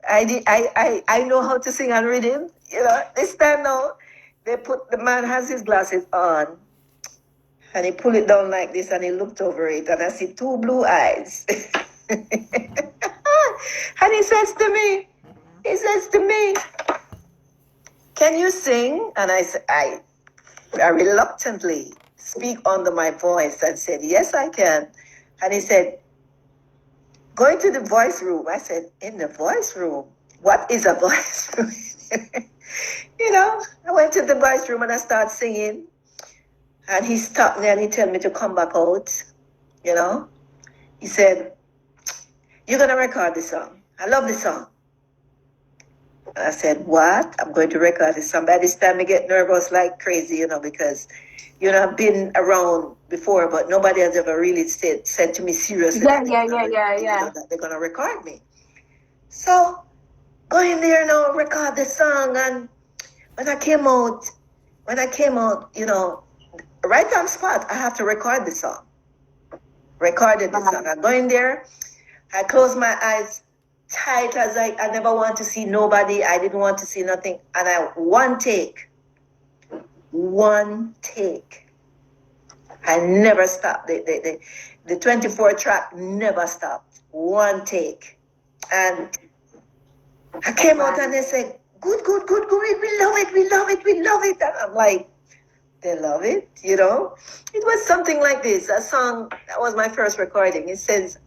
I know how to sing and rhythm. You know, this time now, the man has his glasses on and he pulled it down like this and he looked over it and I see two blue eyes. And he says to me, can you sing? And I reluctantly speak under my voice and said, yes, I can. And he said, go into the voice room. I said, in the voice room? What is a voice room? You know, I went to the voice room and I started singing. And he stopped me and he told me to come back out. You know, he said, you're going to record this song. I love this song. And I said, what? I'm going to record this song. By this time I get nervous like crazy, you know, because, you know, I've been around before, but nobody has ever really said to me seriously Yeah. that they're going to record me. So, go in there now, record the song. And when I came out, you know, right on spot, I have to record the song. Recorded the song. I go in there, I close my eyes tight as I never want to see nobody. I didn't want to see nothing. And one take. I never stopped. The 24 track never stopped. One take. And I came out and they said, good. We love it. And I'm like, they love it, you know? It was something like this. A song, that was my first recording. It says,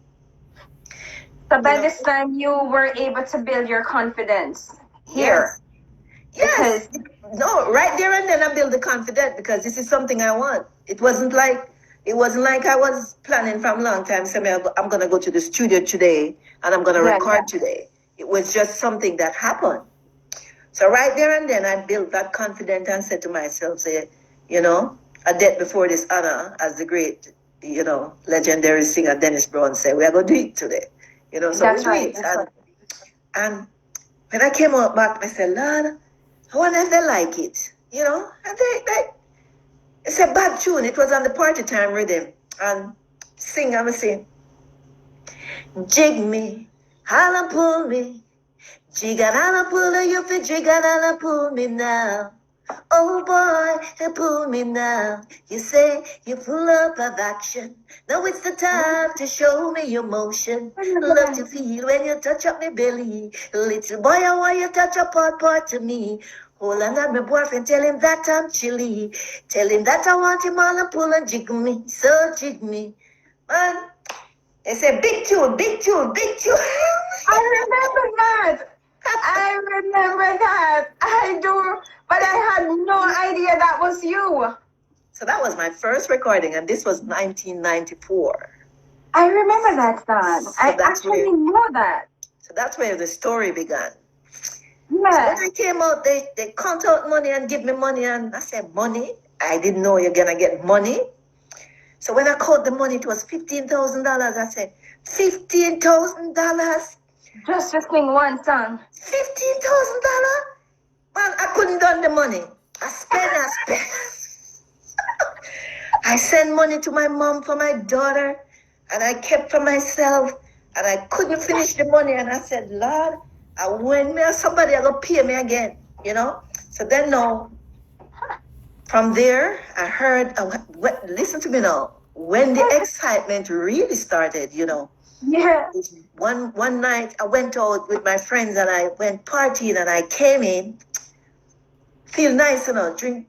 so by this time you were able to build your confidence here. Yes. No, right there and then I built the confidence because this is something I want. It wasn't like I was planning from a long time. Saying I'm gonna go to the studio today and I'm gonna record today. It was just something that happened. So right there and then I built that confidence and said to myself, say, you know, a debt before this honor, as the great, you know, legendary singer Dennis Brown said, we are gonna do it today. You know, so that's we do it. And when I came out back, I said, Lord, I wonder if they like it, you know? And it's a bad tune. It was on the party time rhythm. And I'm saying, jig me, holla pull me, jig and holla pull you fi jig and holla pull me now. Oh boy, pull me now. You say you're full up of action. Now it's the time to show me your motion. Love to feel when you touch up my belly. Little boy, I want you touch up part to me. Hold on, my boyfriend, tell him that I'm chilly. Tell him that I want him all and pull and jig me. So jig me. Man, it's a big tune. I remember that. I do, but I had no idea that was you. So that was my first recording, and this was 1994. I remember that song. So I actually know that. So that's where the story began. Yeah. So when I came out, they count out money and give me money, and I said, money? I didn't know you're gonna get money. So when I called the money, it was $15,000. I said, $15,000? Just to sing one song. $15,000? Man, I couldn't done the money. I spent. I sent money to my mom for my daughter, and I kept for myself, and I couldn't finish the money. And I said, Lord, when somebody will pay me again, you know? So then now, from there, I heard, listen to me now, when the excitement really started, you know. Yeah. One night I went out with my friends and I went partying and I came in, feel nice, you know, drank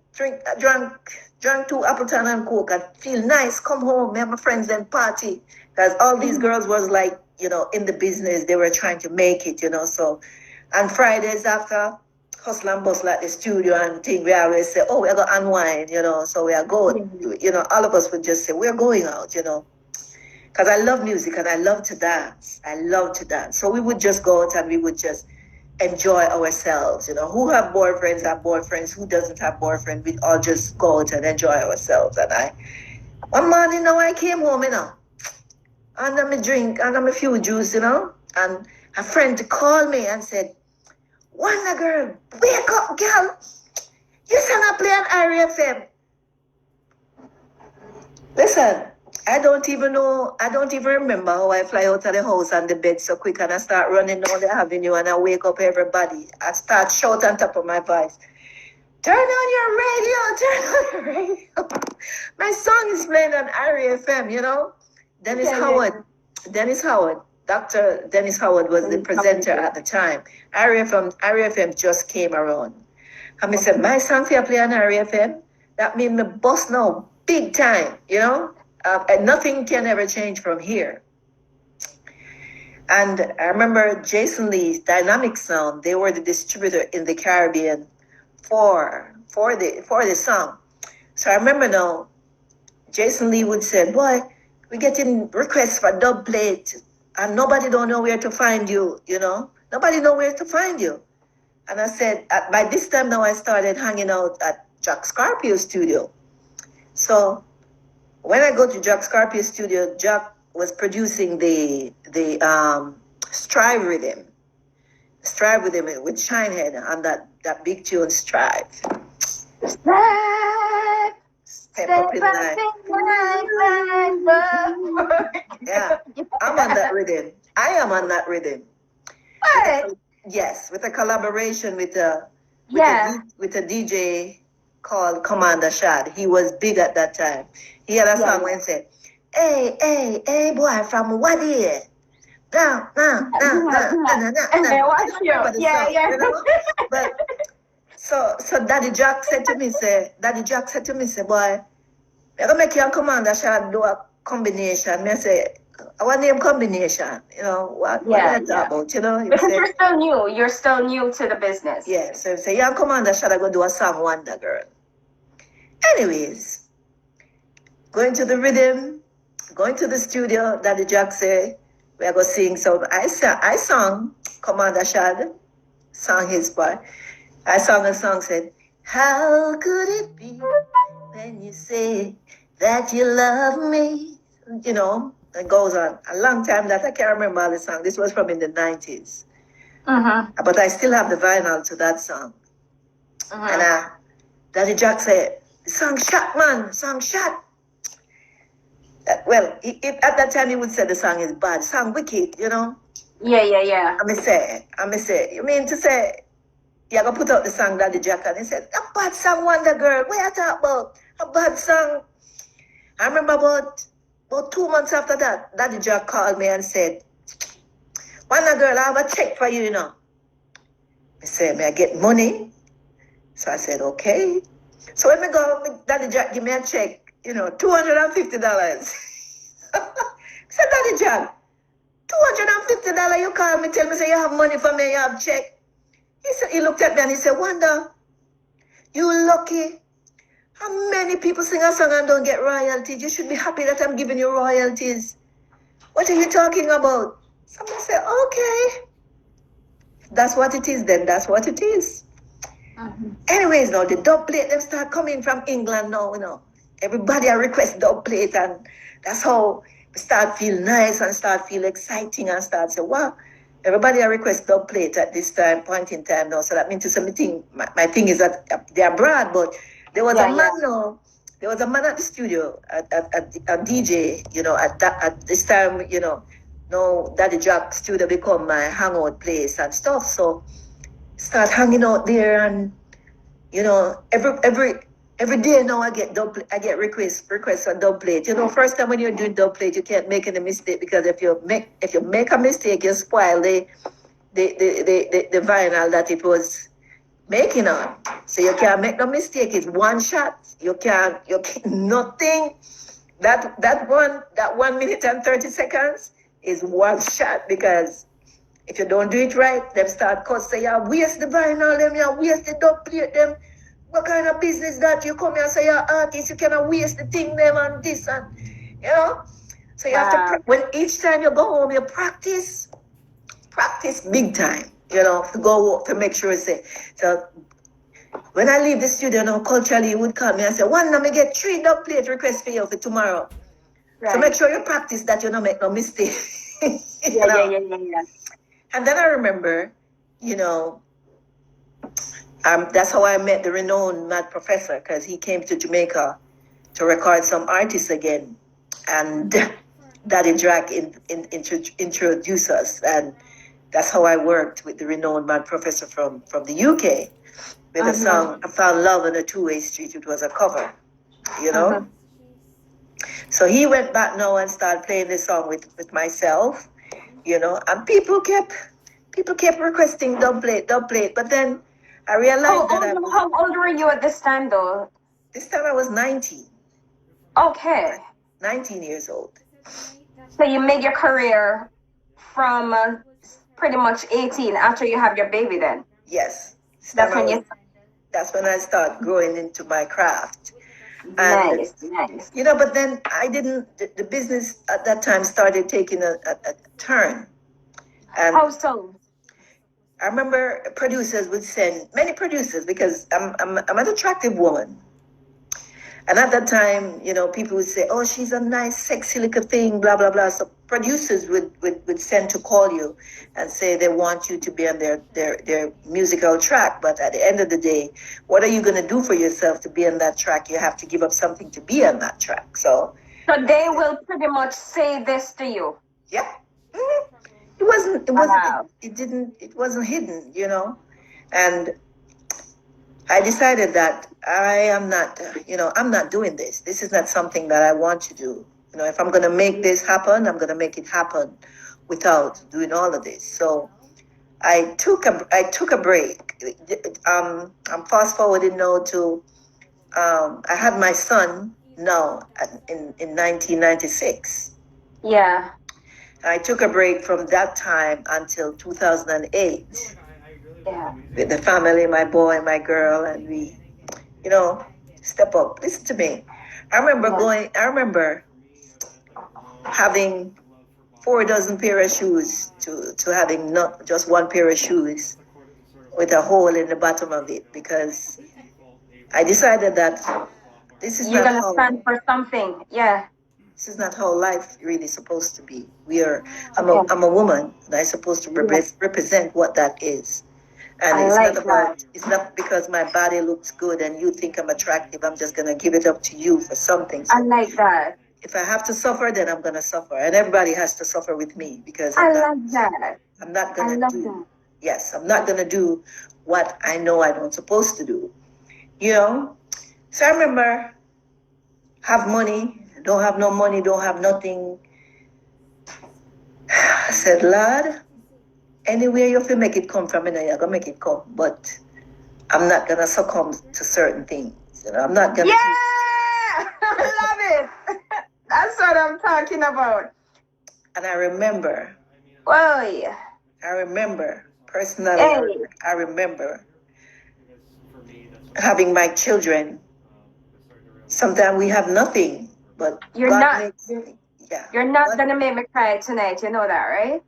2 Appleton and Coke and feel nice, come home, me and my friends then party. Because all these girls was like, you know, in the business, they were trying to make it, you know, so. And Fridays after hustle and bustle at the studio and thing, we always say, oh, we're going to unwind, you know, so we are going, you know, all of us would just say, we're going out, you know. Because I love music and I love to dance. So we would just go out and we would just enjoy ourselves. You know, who have boyfriends. Who doesn't have boyfriends? We'd all just go out and enjoy ourselves. And one morning, you know, I came home, you know, and I'm a drink, and I'm a few juice, you know, and a friend called me and said, Wanda girl, wake up, girl. You sang a play on Area FM. Listen. I don't even know. I don't even remember how I fly out of the house and the bed so quick, and I start running down the avenue, and I wake up everybody. I start shouting on top of my voice. Turn on your radio, turn on your radio. My song is playing on RFM, you know. Dennis Howard, Dr. Dennis Howard was the presenter at the time. RFM just came around. And I said, my song for you play on RFM, that means the boss now, big time, you know. And nothing can ever change from here. And I remember Jason Lee's Dynamic Sound, they were the distributor in the Caribbean for the song. So I remember now, Jason Lee would say, boy, we're getting requests for dub plate and nobody don't know where to find you, you know? Nobody know where to find you. And I said, by this time now I started hanging out at Jack Scarpio's studio. So when I go to Jack Scarpio's studio, Jack was producing the Strive Rhythm. Strive with him with Shinehead on that big tune Strive. Strive. Step up in line. Yeah, I'm on that rhythm. I am on that rhythm. What? Yes, with a collaboration with a DJ called Commander Shad. He was big at that time. He had a song when he said, hey, boy, from what here? Down. But so Daddy Jack said to me, boy, I'm gonna make you a commander shall do a combination. Me say, I want name combination. You know, what I talk about, you know? Because you're still new to the business. Yeah, so you say, young commander shall I go do a song Wonder Girl. Anyways, going to the rhythm, going to the studio, Daddy Jack say, we are going to sing. So I sang Commander Shad, sang his part. I sang a song, said, how could it be when you say that you love me? You know, it goes on. A long time that I can't remember all the song. This was from in the 90s. But I still have the vinyl to that song. And Daddy Jack said, the song shot, man, song shot. Well, at that time he would say the song is bad, song wicked, you know. Yeah. I say, you mean to say you're gonna put out the song Daddy Jack, and he said, a bad song Wonder Girl, what you talk about? A bad song. I remember about 2 months after that, Daddy Jack called me and said, Wonder Girl, I have a check for you, you know. I said, may I get money? So I said, okay. So when I go, Daddy Jack give me a check. You know, $250. I said, Daddy Jack, $250, you call me, tell me, say you have money for me, you have check. He looked at me and he said, Wanda, you lucky. How many people sing a song and don't get royalties? You should be happy that I'm giving you royalties. What are you talking about? Somebody said, okay. That's what it is then, that's what it is. Anyways, now the dub plate, them start coming from England now, you know. Everybody request dub plate, and that's how we start feel nice and start feel exciting and start say, wow, everybody request dub plate at this point in time now. So that means something. My thing is that they're abroad, but there was a man now. There was a man at the studio, a DJ, you know, at this time, you know, no Daddy Jack studio become my hangout place and stuff. So start hanging out there, and you know, every day now I get requests for dub plate. You know, first time when you're doing dub plate, you can't make any mistake, because if you make a mistake, you spoil the vinyl that it was making on. So you can't make no mistake. It's one shot. You can't nothing. That 1 minute and 30 seconds is one shot, because if you don't do it right, them start cuss, say you waste the vinyl, them you waste the dub plate, them. What kind of business that you come here and say you're artist, you cannot waste the thing them and this and, you know? So you have to, when each time you go home, you practice big time, you know, to go to make sure it's safe. So when I leave the studio now, culturally, you would call me and say, Wanda, me get 3 dub plate requests for you for tomorrow. Right. So make sure you practice that you don't make no mistake. Yeah. And then I remember, you know, that's how I met the renowned Mad Professor, because he came to Jamaica to record some artists again. And Daddy Drac introduced us, and that's how I worked with the renowned man professor from the UK with a song "I Found Love on a Two-Way Street." It was a cover, you know. So he went back now and started playing this song with myself, you know, and people kept requesting don't play it. But then I realized how old were you at this time though? This time I was 19. Okay. 19 years old. So you made your career from pretty much 18 after you have your baby then? Yes. That's when I start growing into my craft. Nice. You know, but then the business at that time started taking a turn. And how so? I remember producers would send, many producers, because I'm an attractive woman. And at that time, you know, people would say, oh, she's a nice, sexy little thing, blah, blah, blah. So producers would send to call you and say they want you to be on their musical track. But at the end of the day, what are you going to do for yourself to be on that track? You have to give up something to be on that track. So they will pretty much say this to you. Yeah. Mm-hmm. It wasn't hidden, you know. And I decided that I am not, you know, I'm not doing this. This is not something that I want to do. You know, if I'm going to make this happen, I'm going to make it happen without doing all of this. So I took a break. I'm fast forwarding now to, I had my son now in 1996. Yeah. I took a break from that time until 2008. Yeah. With the family, my boy, my girl, and we, you know, step up. Listen to me. I remember having 4 dozen pair of shoes to having not just one pair of shoes with a hole in the bottom of it, because I decided that this is you're gonna stand for something. Yeah. This is not how life really supposed to be. I'm a woman, and I'm supposed to represent what that is. And it's not because my body looks good and you think I'm attractive, I'm just gonna give it up to you for something. So I like that. If I have to suffer, then I'm gonna suffer, and everybody has to suffer with me, because I'm not gonna do what I know I don't supposed to do. You know? So I remember, have money, don't have no money, don't have nothing. I said, Lord, anywhere you have to make it come from, you're gonna make it come. But I'm not gonna succumb to certain things. You know, I'm not gonna. Yeah, I love it. That's what I'm talking about. And I remember. Oh yeah. I remember personally. Hey. I remember having my children. Sometimes we have nothing, but you're God You're not gonna make me cry tonight. You know that, right?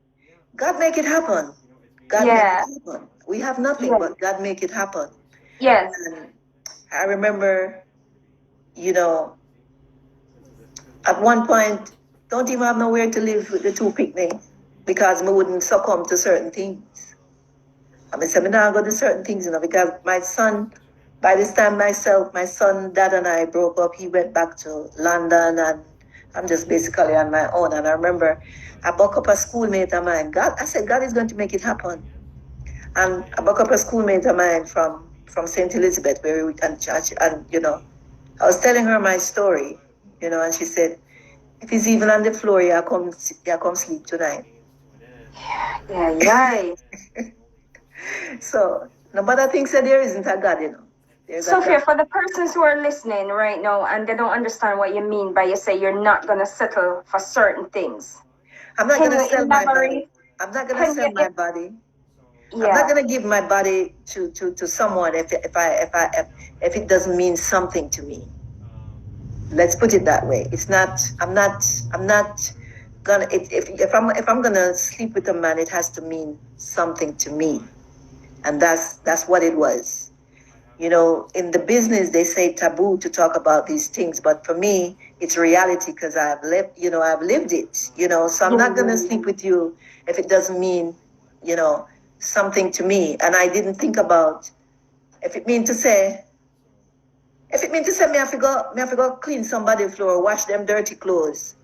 God make it happen. God make it happen. We have nothing, but God make it happen. Yes. And I remember, you know, at one point, don't even have nowhere to live with the 2 picnic, because we wouldn't succumb to certain things. I mean, I'm not going to do certain things, you know, because my son, by this time my son, dad and I broke up. He went back to London, and I'm just basically on my own. And I remember I buck up a schoolmate of mine. I said, God is going to make it happen. And I buck up a schoolmate of mine from St. Elizabeth, where we can church. And, you know, I was telling her my story, you know, and she said, if he's even on the floor, you come sleep tonight. Yeah. So, nobody thinks that there isn't a God, you know. Sophia, for the persons who are listening right now and they don't understand what you mean by you say you're not going to settle for certain things. I'm not going to sell my body. I'm not going to sell my body. Yeah. I'm not going to give my body to someone if it doesn't mean something to me. Let's put it that way. It's not. I'm not gonna. If I'm gonna sleep with a man, it has to mean something to me, and that's what it was. You know, in the business, they say taboo to talk about these things, but for me, it's reality, because I've lived it, you know, so I'm not going to sleep with you if it doesn't mean, you know, something to me. And I didn't think about if it mean to say me have to go clean somebody's floor, wash them dirty clothes,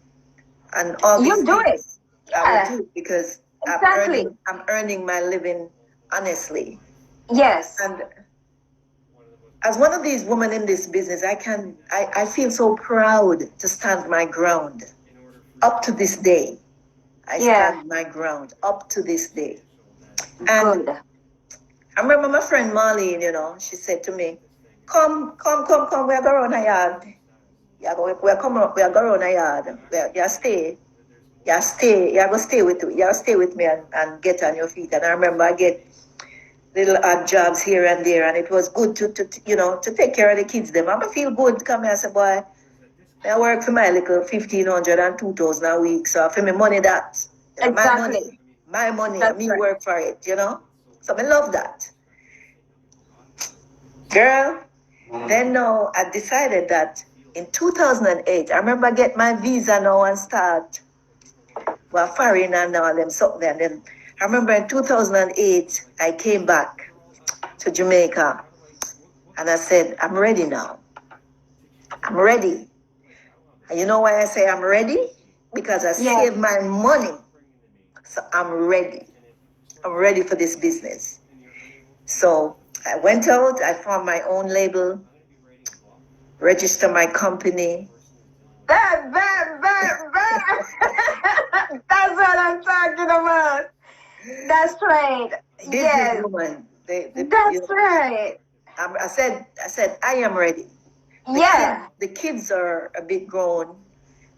and all You these do it. things. I Yeah. will do it because Exactly. I'm earning my living honestly. Yes. And as one of these women in this business, I feel so proud to stand my ground. Up to this day, I stand my ground up to this day. And Good. I remember my friend Marlene, she said to me, come, we are going on a yard. We are going on a yard. You stay. You go stay with me and get on your feet. And I remember I get little odd jobs here and there, and it was good to take care of the kids. Them, I feel good. Come here, I said, boy, I work for my little 1,500 and 2,000 a week, so for me money that, Exactly. my money, That's me right. work for it, So I love that, girl. Then now I decided that in 2008, I remember I get my visa now and start foreign and all them something. And then I remember in 2008, I came back to Jamaica and I said, I'm ready now. I'm ready. And you know why I say I'm ready? Because I saved my money. So I'm ready. I'm ready for this business. So I went out, I formed my own label, register my company. That's what I'm talking about. That's right. Businesswoman. That's right. I said, I am ready. The kids are a bit grown.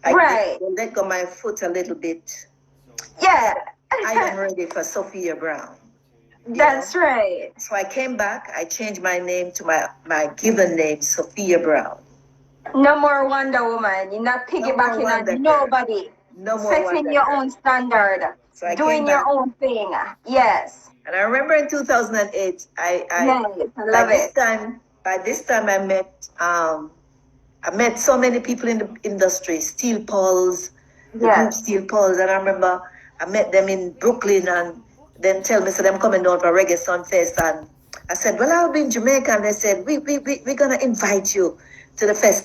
Right. They let go my foot a little bit. Yeah. I am ready for Sophia Brown. That's right. So I came back. I changed my name to my given name, Sophia Brown. No more Wonder Woman. You're not piggybacking on nobody. No more setting your own standard. So I doing your own thing. Yes. And I remember in 2008, by this time I met so many people in the industry, steel pulls, the group steel pulls, and I remember I met them in Brooklyn and then tell me, so them coming down for Reggae Sun Fest, and I said, well, I'll be in Jamaica, and they said, we're gonna invite you to the fest.